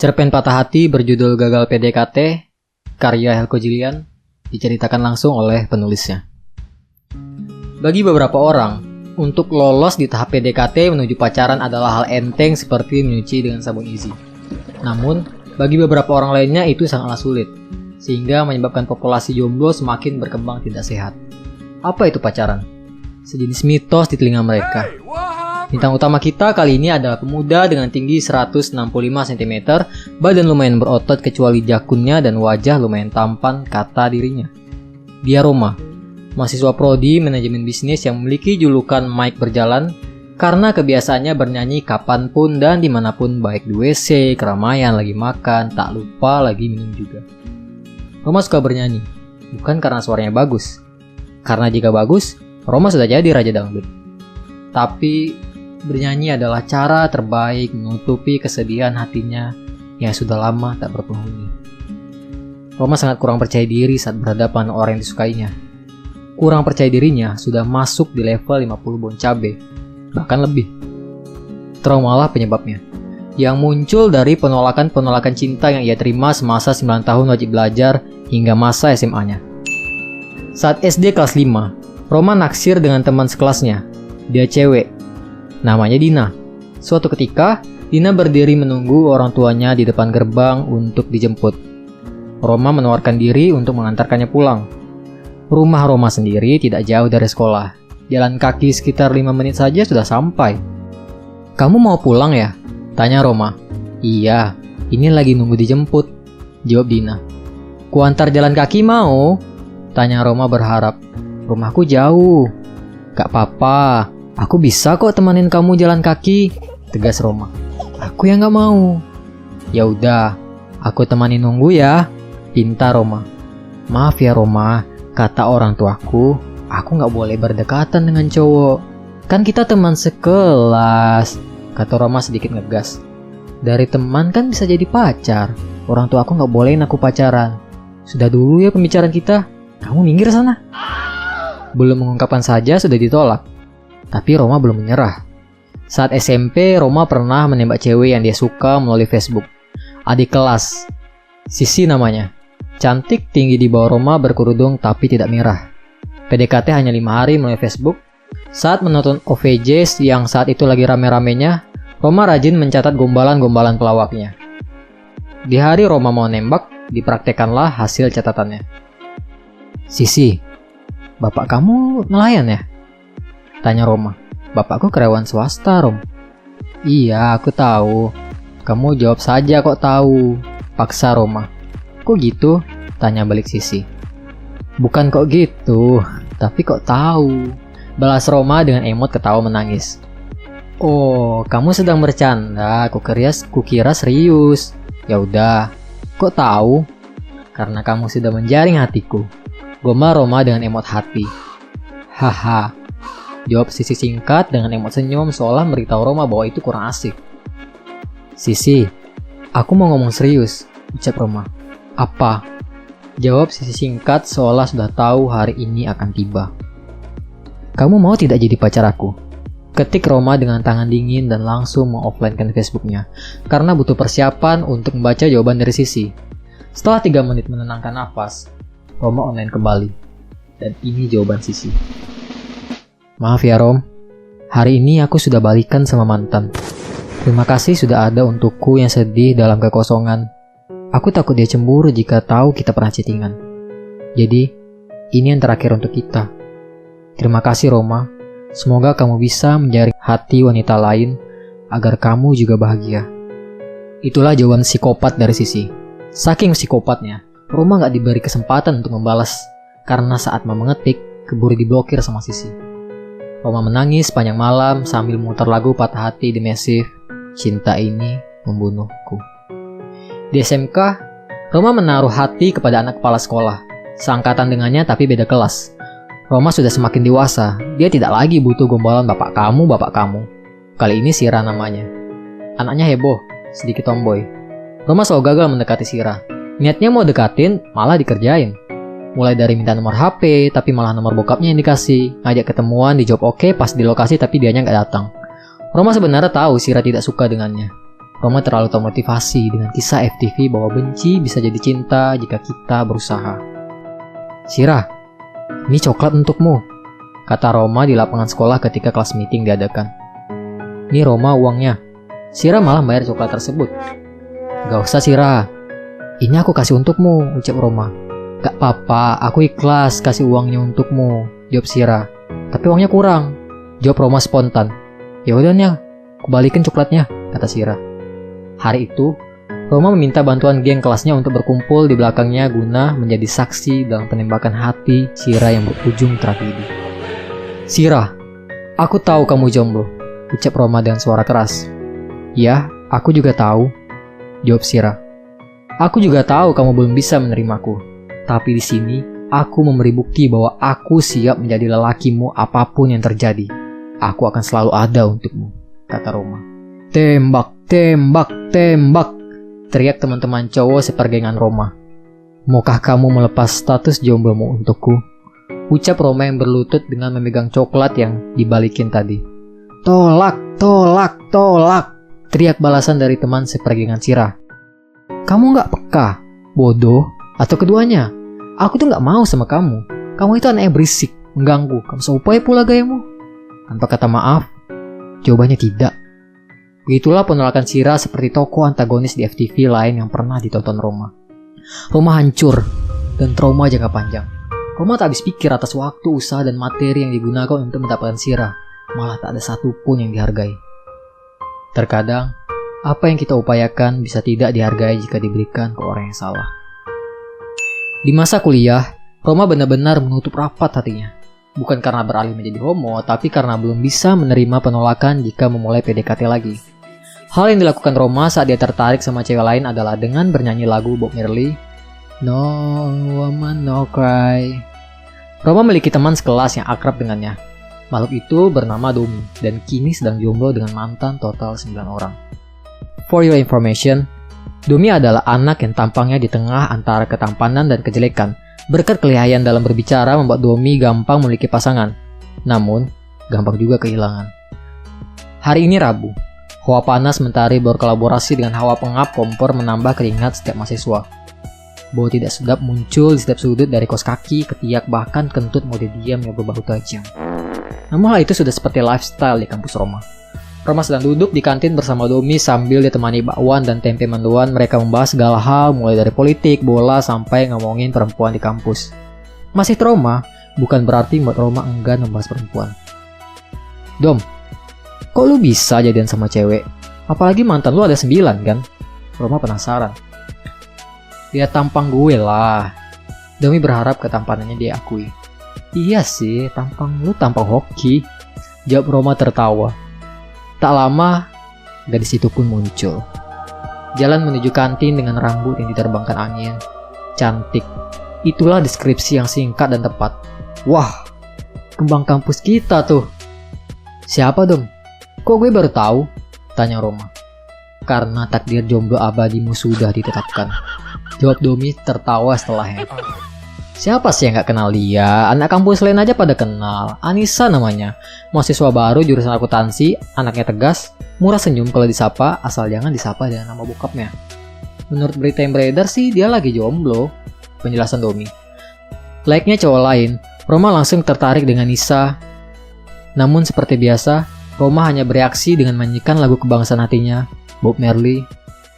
Cerpen Patah Hati berjudul Gagal PDKT, karya Helko Jilian, diceritakan langsung oleh penulisnya. Bagi beberapa orang, untuk lolos di tahap PDKT menuju pacaran adalah hal enteng seperti menyuci dengan sabun easy. Namun, bagi beberapa orang lainnya itu sangatlah sulit, sehingga menyebabkan populasi jomblo semakin berkembang tidak sehat. Apa itu pacaran? Sejenis mitos di telinga mereka. Bintang utama kita kali ini adalah pemuda dengan tinggi 165 cm, badan lumayan berotot kecuali jakunnya dan wajah lumayan tampan kata dirinya. Dia Roma, mahasiswa prodi manajemen bisnis yang memiliki julukan Mike Berjalan karena kebiasaannya bernyanyi kapanpun dan dimanapun, baik di WC, keramaian, lagi makan, tak lupa lagi minum juga. Roma suka bernyanyi, bukan karena suaranya bagus. Karena jika bagus, Roma sudah jadi raja dangdut. Tapi bernyanyi adalah cara terbaik menutupi kesedihan hatinya yang sudah lama tak berpenghuni. Roma sangat kurang percaya diri saat berhadapan dengan orang yang disukainya. Kurang percaya dirinya sudah masuk di level 50 bon cabe, bahkan lebih. Traumalah penyebabnya, yang muncul dari penolakan-penolakan cinta yang ia terima semasa 9 tahun wajib belajar hingga masa SMA-nya. Saat SD kelas 5, Roma naksir dengan teman sekelasnya. Dia cewek, namanya Dina. Suatu ketika, Dina berdiri menunggu orang tuanya di depan gerbang untuk dijemput. Roma menawarkan diri untuk mengantarkannya pulang. Rumah Roma sendiri tidak jauh dari sekolah. Jalan kaki sekitar 5 menit saja sudah sampai. "Kamu mau pulang ya?" tanya Roma. "Iya, ini lagi nunggu dijemput," jawab Dina. "Kuantar jalan kaki mau?" tanya Roma berharap. "Rumahku jauh." "Gak apa-apa, aku bisa kok temanin kamu jalan kaki," tegas Roma. "Aku yang gak mau." "Ya udah, aku temani nunggu ya," pinta Roma. "Maaf ya Roma, kata orang tuaku, aku gak boleh berdekatan dengan cowok. Kan kita teman sekelas," kata Roma sedikit ngegas. "Dari teman kan bisa jadi pacar. Orang tua aku gak bolehin aku pacaran. Sudah dulu ya pembicaraan kita. Kamu minggir sana." Belum mengungkapkan saja sudah ditolak. Tapi Roma belum menyerah. Saat SMP, Roma pernah menembak cewek yang dia suka melalui Facebook. Adik kelas, Sisi namanya. Cantik, tinggi di bawah Roma, berkerudung tapi tidak merah. PDKT hanya 5 hari melalui Facebook. Saat menonton OVJ yang saat itu lagi rame-ramenya, Roma rajin mencatat gombalan-gombalan pelawaknya. Di hari Roma mau nembak, dipraktekanlah hasil catatannya. "Sisi, bapak kamu nelayan ya?" tanya Roma. "Bapakku karyawan swasta, Rom." "Iya, aku tahu. Kamu jawab saja kok tahu," paksa Roma. "Kok gitu?" tanya balik Sisi. "Bukan kok gitu, tapi kok tahu," balas Roma dengan emot ketawa menangis. "Oh, kamu sedang bercanda. Kukira serius." "Ya udah, kok tahu?" "Karena kamu sudah menjaring hatiku," gombal Roma dengan emot hati. "Haha," jawab Sisi singkat dengan emot senyum seolah memberitahu Roma bahwa itu kurang asik. "Sisi, aku mau ngomong serius," ucap Roma. "Apa?" jawab Sisi singkat seolah sudah tahu hari ini akan tiba. "Kamu mau tidak jadi pacar aku?" ketik Roma dengan tangan dingin dan langsung mengoffline-kan Facebooknya karena butuh persiapan untuk membaca jawaban dari Sisi. Setelah 3 menit menenangkan nafas, Roma online kembali. Dan ini jawaban Sisi. "Maaf ya Rom, hari ini aku sudah balikan sama mantan. Terima kasih sudah ada untukku yang sedih dalam kekosongan. Aku takut dia cemburu jika tahu kita pernah chattingan. Jadi, ini yang terakhir untuk kita. Terima kasih Roma, semoga kamu bisa menjaring hati wanita lain agar kamu juga bahagia." Itulah jawaban psikopat dari Sisi. Saking psikopatnya, Roma gak diberi kesempatan untuk membalas karena saat mau mengetik, keburu diblokir sama Sisi. Roma menangis sepanjang malam sambil memutar lagu Patah Hati The Massive, Cinta Ini Membunuhku. Di SMK, Roma menaruh hati kepada anak kepala sekolah, seangkatan dengannya tapi beda kelas. Roma sudah semakin dewasa, dia tidak lagi butuh gombalan bapak kamu. Kali ini Sira namanya. Anaknya heboh, sedikit tomboy. Roma selalu gagal mendekati Sira. Niatnya mau dekatin, malah dikerjain. Mulai dari minta nomor HP, tapi malah nomor bokapnya yang dikasih. Ngajak ketemuan, dijawab oke pas di lokasi tapi dianya nggak datang. Roma sebenarnya tahu Sira tidak suka dengannya. Roma terlalu termotivasi dengan kisah FTV bahwa benci bisa jadi cinta jika kita berusaha. "Sira, ini coklat untukmu," kata Roma di lapangan sekolah ketika kelas meeting diadakan. "Ini Roma uangnya." Sira malah bayar coklat tersebut. "Gak usah Sira, ini aku kasih untukmu," ucap Roma. "Gak apa-apa, aku ikhlas kasih uangnya untukmu," jawab Sira. "Tapi uangnya kurang," jawab Roma spontan. "Ya udah nih, aku balikin coklatnya," kata Sira. Hari itu, Roma meminta bantuan geng kelasnya untuk berkumpul di belakangnya guna menjadi saksi dalam penembakan hati Sira yang berujung tragedi. "Sira, aku tahu kamu jomblo," ucap Roma dengan suara keras. "Ya, aku juga tahu," jawab Sira. "Aku juga tahu kamu belum bisa menerimaku. Tapi di sini, aku memberi bukti bahwa aku siap menjadi lelakimu apapun yang terjadi. Aku akan selalu ada untukmu," kata Roma. "Tembak, tembak, tembak!" teriak teman-teman cowok sepergengan Roma. "Maukah kamu melepas status jomblomu untukku?" ucap Roma yang berlutut dengan memegang coklat yang dibalikin tadi. "Tolak, tolak, tolak!" teriak balasan dari teman sepergengan Sira. "Kamu gak peka, bodoh, atau keduanya? Aku tuh gak mau sama kamu. Kamu itu anaknya berisik, mengganggu, kamu seupai pula gayamu." Tanpa kata maaf, jawabannya tidak. Begitulah penolakan Sira seperti tokoh antagonis di FTV lain yang pernah ditonton Roma. Roma hancur dan trauma jangka panjang. Roma tak habis pikir atas waktu, usaha, dan materi yang digunakan untuk mendapatkan Sira. Malah tak ada satupun yang dihargai. Terkadang, apa yang kita upayakan bisa tidak dihargai jika diberikan ke orang yang salah. Di masa kuliah, Roma benar-benar menutup rapat hatinya. Bukan karena beralih menjadi homo, tapi karena belum bisa menerima penolakan jika memulai PDKT lagi. Hal yang dilakukan Roma saat dia tertarik sama cewek lain adalah dengan bernyanyi lagu Bob Marley, "No Woman No Cry." Roma memiliki teman sekelas yang akrab dengannya. Makhluk itu bernama Domi dan kini sedang jomblo dengan mantan total 9 orang. For your information, Domi adalah anak yang tampangnya di tengah antara ketampanan dan kejelekan. Berkat kelihayan dalam berbicara membuat Domi gampang memiliki pasangan, namun gampang juga kehilangan. Hari ini Rabu, hawa panas mentari berkolaborasi dengan hawa pengap kompor menambah keringat setiap mahasiswa. Bau tidak sedap muncul di setiap sudut dari kaos kaki, ketiak, bahkan kentut mode diam yang berbau tajam. Namun hal itu sudah seperti lifestyle di kampus Roma. Roma sedang duduk di kantin bersama Domi sambil ditemani bakwan dan tempe mendoan. Mereka membahas segala hal mulai dari politik, bola, sampai ngomongin perempuan di kampus. Masih trauma, bukan berarti membuat Roma enggan membahas perempuan. "Dom, kok lu bisa jadian sama cewek? Apalagi mantan lu ada 9 kan?" Roma penasaran. "Ya tampang gue lah." Domi berharap ketampanannya diakui. "Iya sih, tampang lu tampang hoki," jawab Roma tertawa. Tak lama, gadis itu pun muncul. Jalan menuju kantin dengan rambut yang diterbangkan angin. Cantik. Itulah deskripsi yang singkat dan tepat. "Wah, kembang kampus kita tuh." "Siapa Dom? Kok gue baru tahu?" tanya Roma. "Karena takdir jomblo abadimu sudah ditetapkan," jawab Domi tertawa setelahnya. "Siapa sih yang gak kenal dia? Anak kampus lain aja pada kenal. Anissa namanya. Mahasiswa baru jurusan akuntansi, anaknya tegas, murah senyum kalau disapa, asal jangan disapa dengan nama bokapnya. Menurut berita yang beredar sih dia lagi jomblo," penjelasan Domi. Layaknya cowok lain, Roma langsung tertarik dengan Nisa. Namun seperti biasa, Roma hanya bereaksi dengan menyanyikan lagu kebangsaan hatinya, Bob Marley,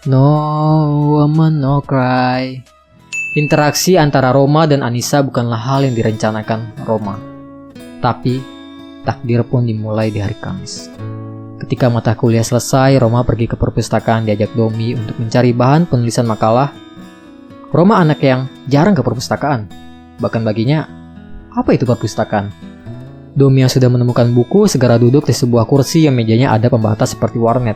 "No Woman No Cry." Interaksi antara Roma dan Anissa bukanlah hal yang direncanakan Roma. Tapi, takdir pun dimulai di hari Kamis. Ketika mata kuliah selesai, Roma pergi ke perpustakaan diajak Domi untuk mencari bahan penulisan makalah. Roma anak yang jarang ke perpustakaan. Bahkan baginya, apa itu perpustakaan? Domi yang sudah menemukan buku segera duduk di sebuah kursi yang mejanya ada pembatas seperti warnet.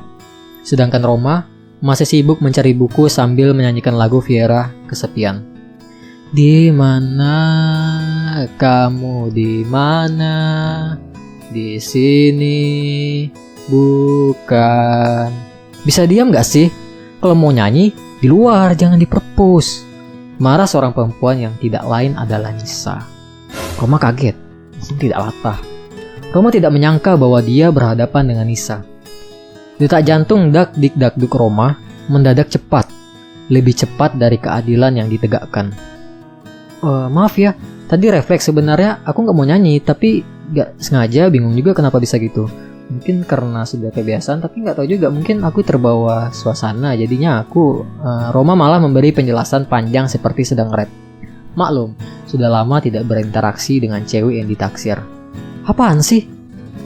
Sedangkan Roma masih sibuk mencari buku sambil menyanyikan lagu Viera, Kesepian. "Di mana kamu, di mana? Di sini bukan." "Bisa diam gak sih? Kalau mau nyanyi, di luar, jangan di perpus," marah seorang perempuan yang tidak lain adalah Nisa. Roma kaget, namun tidak latah. Roma tidak menyangka bahwa dia berhadapan dengan Nisa. Detak jantung dak-dik-dak-duk Roma mendadak cepat, lebih cepat dari keadilan yang ditegakkan. Maaf ya, tadi refleks sebenarnya aku nggak mau nyanyi, tapi nggak sengaja, bingung juga kenapa bisa gitu. Mungkin karena sudah kebiasaan, tapi nggak tahu juga, mungkin aku terbawa suasana, jadinya Roma malah memberi penjelasan panjang seperti sedang rap. Maklum, sudah lama tidak berinteraksi dengan cewek yang ditaksir. Apaan sih?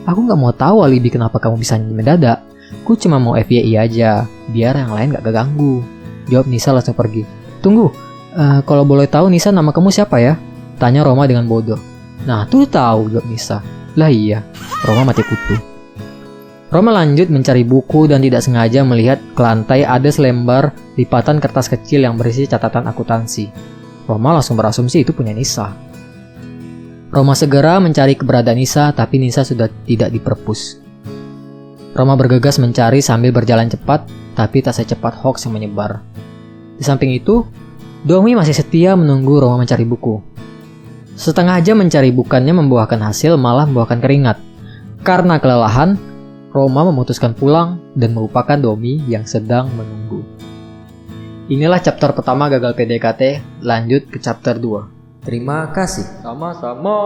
Aku nggak mau tahu alibi kenapa kamu bisa nyanyi mendadak. Aku cuma mau FYI aja, biar yang lain gak keganggu. Jawab Nisa langsung pergi. Tunggu, kalau boleh tahu Nisa, nama kamu siapa ya? Tanya Roma dengan bodoh. Nah tuh tahu, jawab Nisa. Lah iya, Roma mati kutu. Roma lanjut mencari buku dan tidak sengaja melihat ke lantai ada selembar lipatan kertas kecil yang berisi catatan akuntansi. Roma langsung berasumsi itu punya Nisa. Roma segera mencari keberadaan Nisa, tapi Nisa sudah tidak di perpus. Roma bergegas mencari sambil berjalan cepat, tapi tak secepat hoax yang menyebar. Di samping itu, Domi masih setia menunggu Roma mencari buku. Setengah jam mencari bukannya membuahkan hasil, malah membuahkan keringat. Karena kelelahan, Roma memutuskan pulang dan melupakan Domi yang sedang menunggu. Inilah chapter pertama gagal PDKT, lanjut ke chapter 2. Terima kasih. Sama-sama.